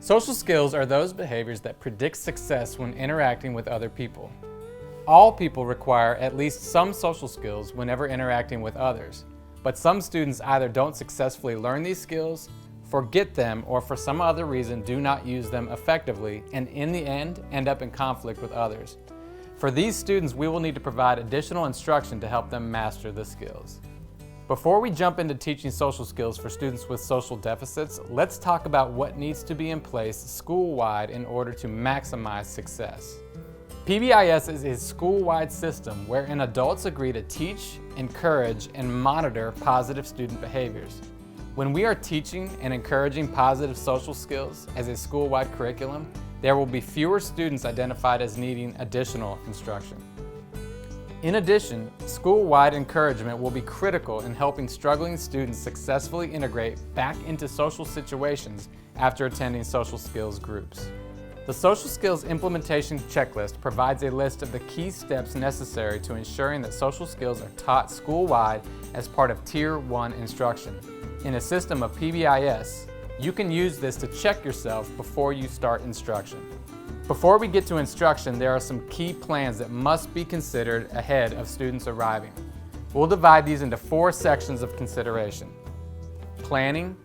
Social skills are those behaviors that predict success when interacting with other people. All people require at least some social skills whenever interacting with others, but some students either don't successfully learn these skills, forget them, or for some other reason do not use them effectively and in the end up in conflict with others. For these students, we will need to provide additional instruction to help them master the skills. Before we jump into teaching social skills for students with social deficits, let's talk about what needs to be in place school-wide in order to maximize success. PBIS is a school-wide system wherein adults agree to teach, encourage, and monitor positive student behaviors. When we are teaching and encouraging positive social skills as a school-wide curriculum, there will be fewer students identified as needing additional instruction. In addition, school-wide encouragement will be critical in helping struggling students successfully integrate back into social situations after attending social skills groups. The Social Skills Implementation Checklist provides a list of the key steps necessary to ensuring that social skills are taught school-wide as part of Tier 1 instruction. In a system of PBIS, you can use this to check yourself before you start instruction. Before we get to instruction, there are some key plans that must be considered ahead of students arriving. We'll divide these into 4 sections of consideration: planning,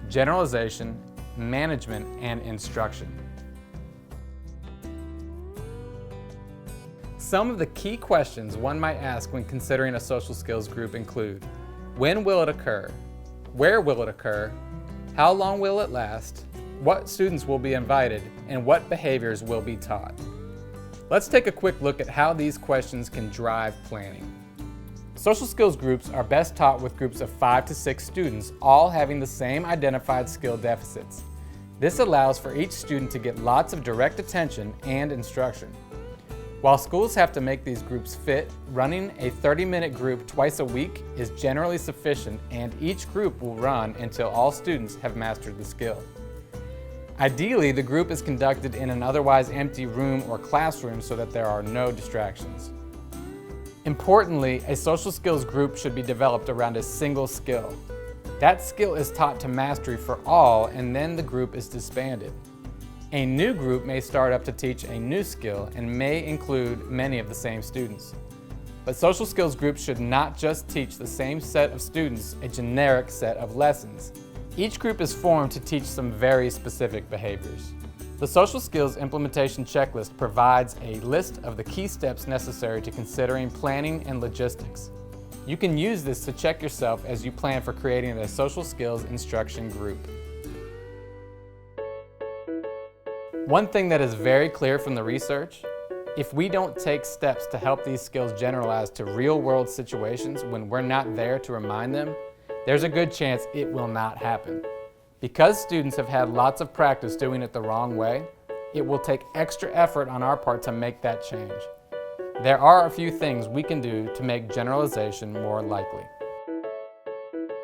generalization, management, and instruction. Some of the key questions one might ask when considering a social skills group include: when will it occur? Where will it occur? How long will it last? What students will be invited? And what behaviors will be taught? Let's take a quick look at how these questions can drive planning. Social skills groups are best taught with groups of 5 to 6 students, all having the same identified skill deficits. This allows for each student to get lots of direct attention and instruction. While schools have to make these groups fit, running a 30-minute group twice a week is generally sufficient, and each group will run until all students have mastered the skill. Ideally, the group is conducted in an otherwise empty room or classroom so that there are no distractions. Importantly, a social skills group should be developed around a single skill. That skill is taught to mastery for all, and then the group is disbanded. A new group may start up to teach a new skill and may include many of the same students. But social skills groups should not just teach the same set of students a generic set of lessons. Each group is formed to teach some very specific behaviors. The Social Skills Implementation Checklist provides a list of the key steps necessary to considering planning and logistics. You can use this to check yourself as you plan for creating a social skills instruction group. One thing that is very clear from the research: if we don't take steps to help these skills generalize to real-world situations when we're not there to remind them, there's a good chance it will not happen. Because students have had lots of practice doing it the wrong way, it will take extra effort on our part to make that change. There are a few things we can do to make generalization more likely.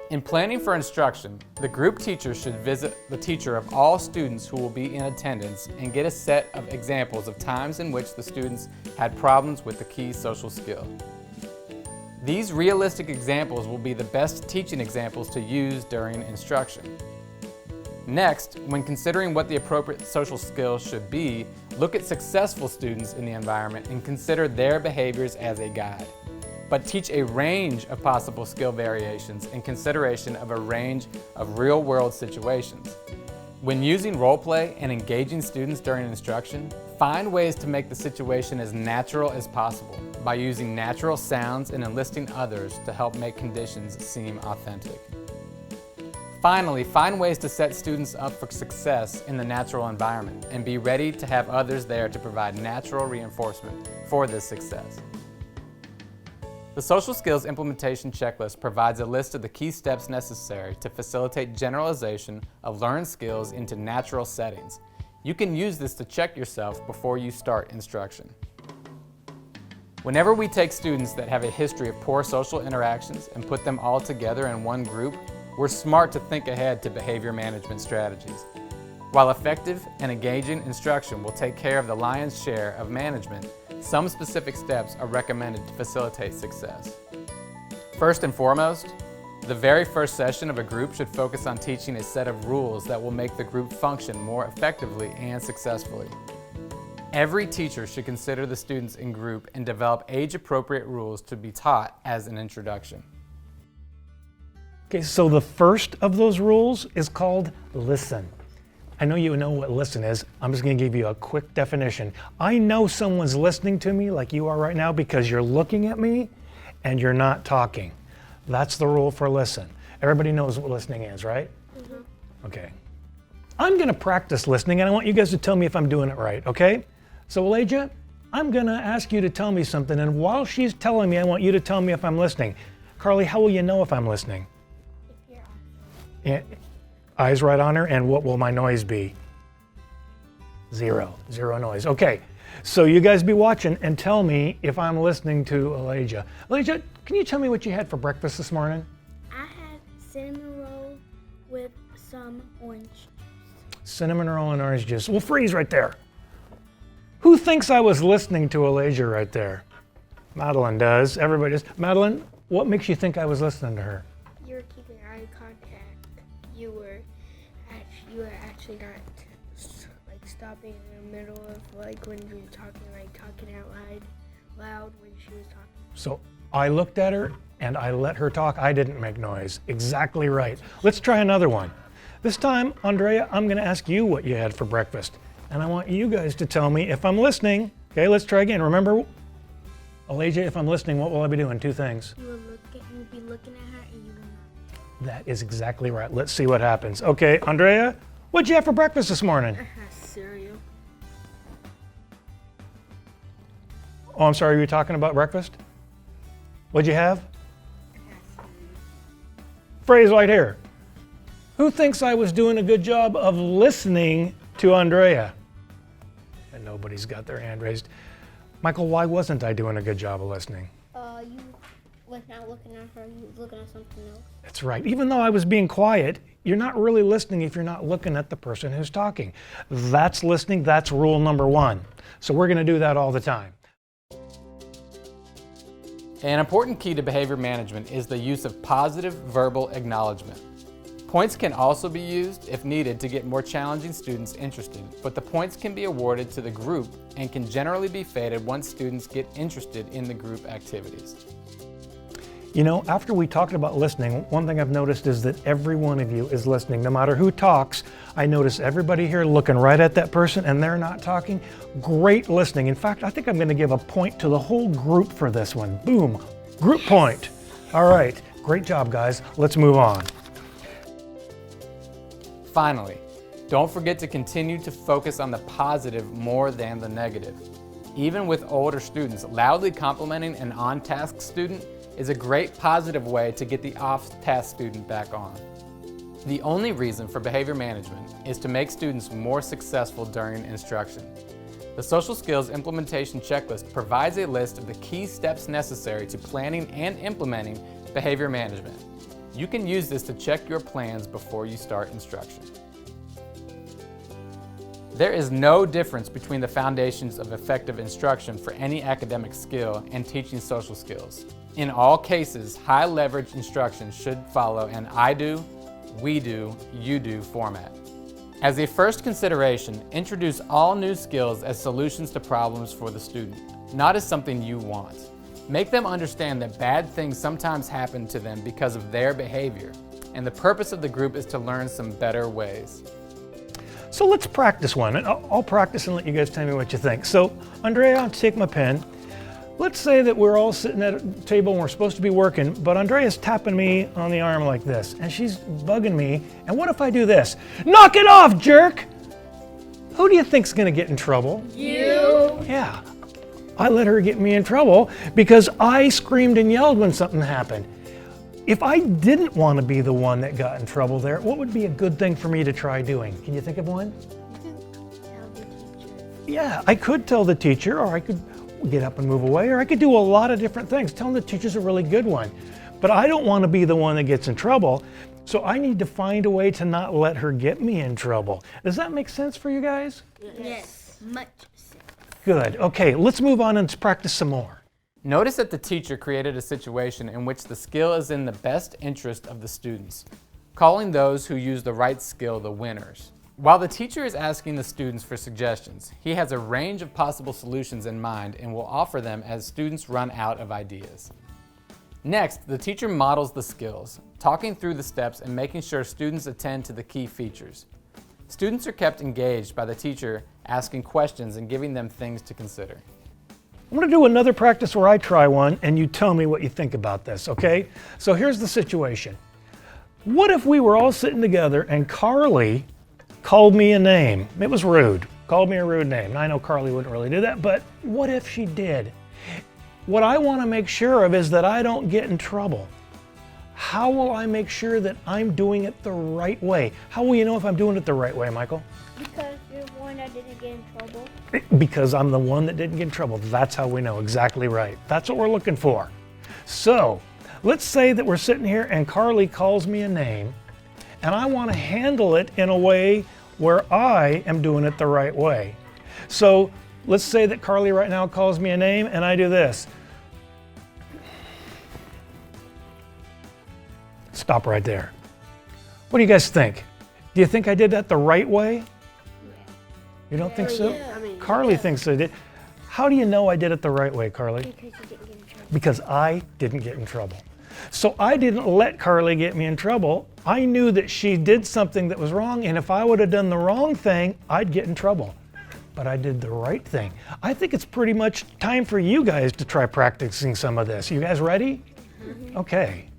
In planning for instruction, the group teacher should visit the teacher of all students who will be in attendance and get a set of examples of times in which the students had problems with the key social skill. These realistic examples will be the best teaching examples to use during instruction. Next, when considering what the appropriate social skills should be, look at successful students in the environment and consider their behaviors as a guide. But teach a range of possible skill variations in consideration of a range of real-world situations. When using role play and engaging students during instruction, find ways to make the situation as natural as possible by using natural sounds and enlisting others to help make conditions seem authentic. Finally, find ways to set students up for success in the natural environment and be ready to have others there to provide natural reinforcement for this success. The Social Skills Implementation Checklist provides a list of the key steps necessary to facilitate generalization of learned skills into natural settings. You can use this to check yourself before you start instruction. Whenever we take students that have a history of poor social interactions and put them all together in one group, we're smart to think ahead to behavior management strategies. While effective and engaging instruction will take care of the lion's share of management, some specific steps are recommended to facilitate success. First and foremost, The very first session of a group should focus on teaching a set of rules that will make the group function more effectively and successfully. Every teacher should consider the students in group and develop age-appropriate rules to be taught as an introduction. Okay, so the first of those rules is called listen. I know you know what listen is. I'm just going to give you a quick definition. I know someone's listening to me like you are right now because you're looking at me and you're not talking. That's the rule for listen. Everybody knows what listening is, right? Mm-hmm. Okay. I'm going to practice listening and I want you guys to tell me if I'm doing it right, okay? So Elijah, I'm going to ask you to tell me something, and while she's telling me, I want you to tell me if I'm listening. Carly, how will you know if I'm listening? If you're on. Eyes right on her, and what will my noise be? Zero noise. Okay, so you guys be watching and tell me if I'm listening to Elijah. Elijah, can you tell me what you had for breakfast this morning? I had cinnamon roll with some orange juice. Cinnamon roll and orange juice. We'll freeze right there. Who thinks I was listening to Elijah right there? Madeline does. Everybody does. Madeline, what makes you think I was listening to her? You were keeping eye contact. You were actually not like stopping in the middle of like when you were talking out loud when she was talking. So I looked at her and I let her talk. I didn't make noise. Exactly right. Let's try another one. This time, Andrea, I'm going to ask you what you had for breakfast. And I want you guys to tell me if I'm listening. Okay, let's try again. Remember, Elijah, if I'm listening, what will I be doing? Two things. You will be looking at her and you will not. That is exactly right. Let's see what happens. Okay, Andrea, what'd you have for breakfast this morning? I had cereal. Oh, I'm sorry, you were talking about breakfast? What'd you have? I had cereal. Phrase right here. Who thinks I was doing a good job of listening to Andrea? And nobody's got their hand raised. Michael, why wasn't I doing a good job of listening? You was not looking at her, you was looking at something else. That's right. Even though I was being quiet, you're not really listening if you're not looking at the person who's talking. That's listening. That's rule number one. So we're going to do that all the time. An important key to behavior management is the use of positive verbal acknowledgement. Points can also be used, if needed, to get more challenging students interested, but the points can be awarded to the group and can generally be faded once students get interested in the group activities. You know, after we talked about listening, one thing I've noticed is that every one of you is listening. No matter who talks, I notice everybody here looking right at that person and they're not talking. Great listening. In fact, I think I'm going to give a point to the whole group for this one. Boom. Group point. All right. Great job, guys. Let's move on. Finally, don't forget to continue to focus on the positive more than the negative. Even with older students, loudly complimenting an on-task student is a great positive way to get the off-task student back on. The only reason for behavior management is to make students more successful during instruction. The Social Skills Implementation Checklist provides a list of the key steps necessary to planning and implementing behavior management. You can use this to check your plans before you start instruction. There is no difference between the foundations of effective instruction for any academic skill and teaching social skills. In all cases, high leverage instruction should follow an I do, we do, you do format. As a first consideration, introduce all new skills as solutions to problems for the student, not as something you want. Make them understand that bad things sometimes happen to them because of their behavior, and the purpose of the group is to learn some better ways. So let's practice one. I'll practice and let you guys tell me what you think. So, Andrea, I'll take my pen. Let's say that we're all sitting at a table and we're supposed to be working, but Andrea's tapping me on the arm like this, and she's bugging me. And what if I do this? Knock it off, jerk! Who do you think's gonna get in trouble? You. Yeah. I let her get me in trouble because I screamed and yelled when something happened. If I didn't want to be the one that got in trouble there, what would be a good thing for me to try doing? Can you think of one? Tell the teacher. Yeah, I could tell the teacher, or I could get up and move away, or I could do a lot of different things. Telling the teacher's a really good one. But I don't want to be the one that gets in trouble, so I need to find a way to not let her get me in trouble. Does that make sense for you guys? Yes. Much sense. Good. Okay, let's move on and practice some more. Notice that the teacher created a situation in which the skill is in the best interest of the students, calling those who use the right skill the winners. While the teacher is asking the students for suggestions, he has a range of possible solutions in mind and will offer them as students run out of ideas. Next, the teacher models the skills, talking through the steps and making sure students attend to the key features. Students are kept engaged by the teacher asking questions and giving them things to consider. I'm going to do another practice where I try one and you tell me what you think about this, okay? So here's the situation. What if we were all sitting together and Carly called me a name? It was rude. Called me a rude name. And I know Carly wouldn't really do that, but what if she did? What I want to make sure of is that I don't get in trouble. How will I make sure that I'm doing it the right way? How will you know if I'm doing it the right way, Michael? Because you're the one that didn't get in trouble. Because I'm the one that didn't get in trouble. That's how we know. Exactly right. That's what we're looking for. So, let's say that we're sitting here and Carly calls me a name, and I want to handle it in a way where I am doing it the right way. So, let's say that Carly right now calls me a name and I do this. Stop right there. What do you guys think? Do you think I did that the right way? You don't think so? Yeah. Carly thinks I did. How do you know I did it the right way, Carly? Because you didn't get in trouble. Because I didn't get in trouble. So I didn't let Carly get me in trouble. I knew that she did something that was wrong, and if I would have done the wrong thing, I'd get in trouble. But I did the right thing. I think it's pretty much time for you guys to try practicing some of this. You guys ready? Mm-hmm. Okay.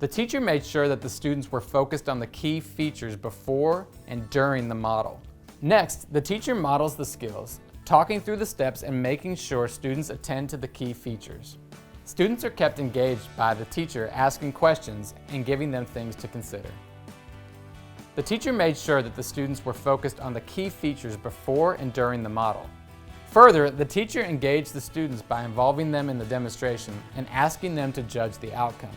The teacher made sure that the students were focused on the key features before and during the model. Next, the teacher models the skills, talking through the steps and making sure students attend to the key features. Students are kept engaged by the teacher asking questions and giving them things to consider. The teacher made sure that the students were focused on the key features before and during the model. Further, the teacher engaged the students by involving them in the demonstration and asking them to judge the outcome.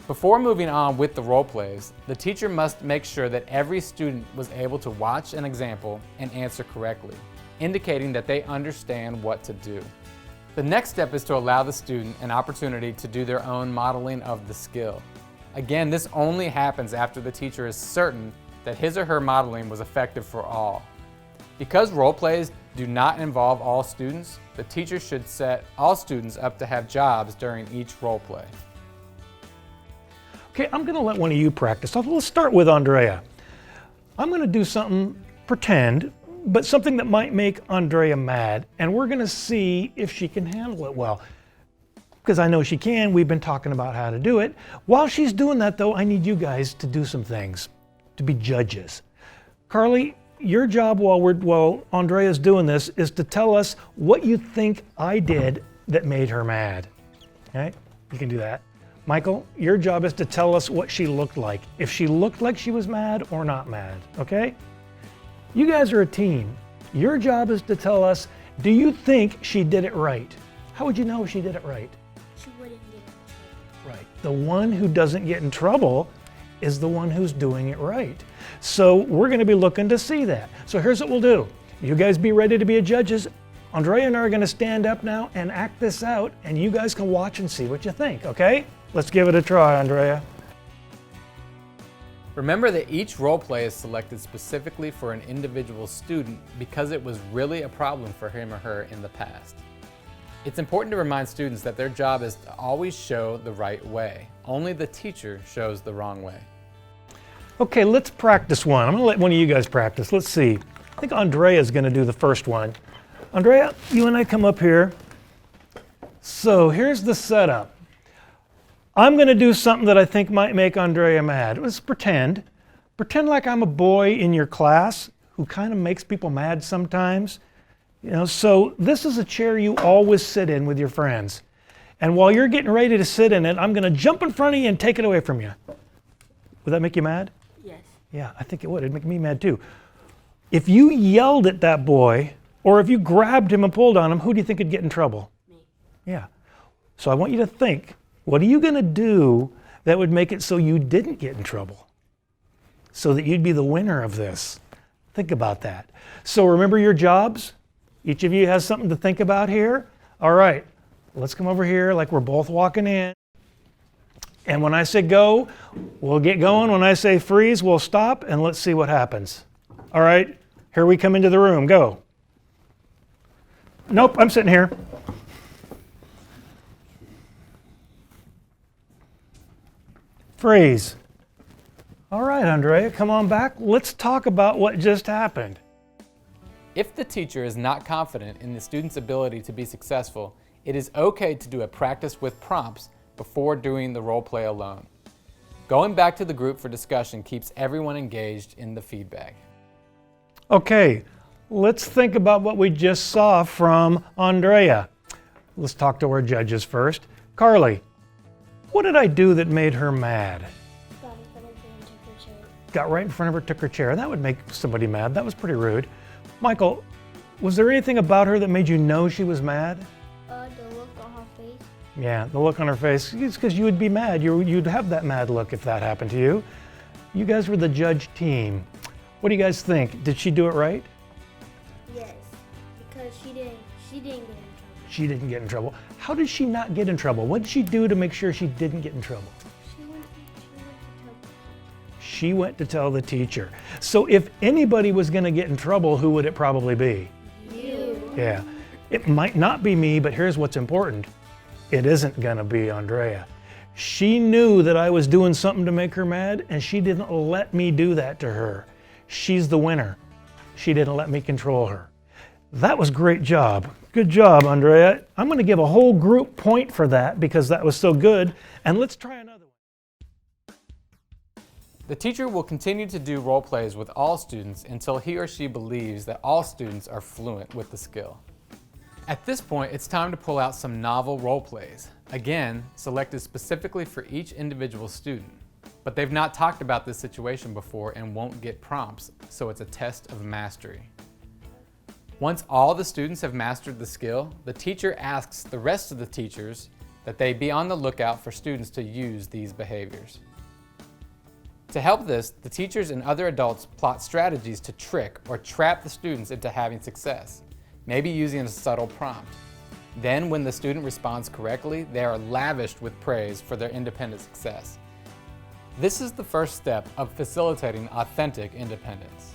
Before moving on with the role plays, the teacher must make sure that every student was able to watch an example and answer correctly, indicating that they understand what to do. The next step is to allow the student an opportunity to do their own modeling of the skill. Again, this only happens after the teacher is certain that his or her modeling was effective for all. Because role plays do not involve all students, the teacher should set all students up to have jobs during each role play. Okay, I'm going to let one of you practice. Let's start with Andrea. I'm going to do something, pretend, but something that might make Andrea mad, and we're going to see if she can handle it well. Because I know she can. We've been talking about how to do it. While she's doing that, though, I need you guys to do some things, to be judges. Carly, your job while Andrea's doing this is to tell us what you think I did that made her mad. All right? You can do that. Michael, your job is to tell us what she looked like. If she looked like she was mad or not mad, okay? You guys are a team. Your job is to tell us, do you think she did it right? How would you know she did it right? She wouldn't get in trouble. Right. The one who doesn't get in trouble is the one who's doing it right. So we're going to be looking to see that. So here's what we'll do. You guys be ready to be judges. Andrea and I are going to stand up now and act this out, and you guys can watch and see what you think, okay? Let's give it a try, Andrea. Remember that each role play is selected specifically for an individual student because it was really a problem for him or her in the past. It's important to remind students that their job is to always show the right way. Only the teacher shows the wrong way. Okay, let's practice one. I'm going to let one of you guys practice. Let's see. I think Andrea is going to do the first one. Andrea, you and I come up here. So here's the setup. I'm going to do something that I think might make Andrea mad. Let's pretend. Pretend like I'm a boy in your class who kind of makes people mad sometimes. You know, so this is a chair you always sit in with your friends. And while you're getting ready to sit in it, I'm going to jump in front of you and take it away from you. Would that make you mad? Yes. Yeah, I think it would. It'd make me mad too. If you yelled at that boy, or if you grabbed him and pulled on him, who do you think would get in trouble? Me. Yeah. So I want you to think, what are you going to do that would make it so you didn't get in trouble? So that you'd be the winner of this. Think about that. So remember your jobs? Each of you has something to think about here. All right, let's come over here like we're both walking in. And when I say go, we'll get going. When I say freeze, we'll stop and let's see what happens. All right, here we come into the room, go. Nope, I'm sitting here. Freeze. All right, Andrea, come on back. Let's talk about what just happened. If the teacher is not confident in the student's ability to be successful, it is okay to do a practice with prompts before doing the role play alone. Going back to the group for discussion keeps everyone engaged in the feedback. Okay, let's think about what we just saw from Andrea. Let's talk to our judges first. Carly, what did I do that made her mad? Got right in front of her, took her chair. That would make somebody mad. That was pretty rude. Michael, was there anything about her that made you know she was mad? The look on her face. Yeah, the look on her face. It's because you would be mad. You'd have that mad look if that happened to you. You guys were the judge team. What do you guys think? Did she do it right? Yes, because she didn't get in trouble. She didn't get in trouble. How did she not get in trouble? What did she do to make sure she didn't get in trouble? She went to tell the teacher. So if anybody was going to get in trouble, who would it probably be? You. Yeah. It might not be me, but here's what's important. It isn't going to be Andrea. She knew that I was doing something to make her mad, and she didn't let me do that to her. She's the winner. She didn't let me control her. That was a great job. Good job, Andrea. I'm going to give a whole group point for that because that was so good. And let's try another one. The teacher will continue to do role plays with all students until he or she believes that all students are fluent with the skill. At this point, it's time to pull out some novel role plays, again, selected specifically for each individual student. But they've not talked about this situation before and won't get prompts, so it's a test of mastery. Once all the students have mastered the skill, the teacher asks the rest of the teachers that they be on the lookout for students to use these behaviors. To help this, the teachers and other adults plot strategies to trick or trap the students into having success, maybe using a subtle prompt. Then, when the student responds correctly, they are lavished with praise for their independent success. This is the first step of facilitating authentic independence.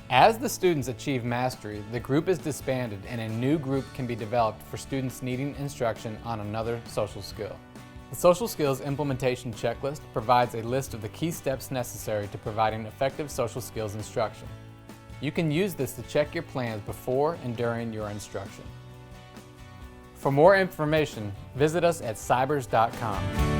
As the students achieve mastery, the group is disbanded and a new group can be developed for students needing instruction on another social skill. The Social Skills Implementation Checklist provides a list of the key steps necessary to providing effective social skills instruction. You can use this to check your plans before and during your instruction. For more information, visit us at cybers.com.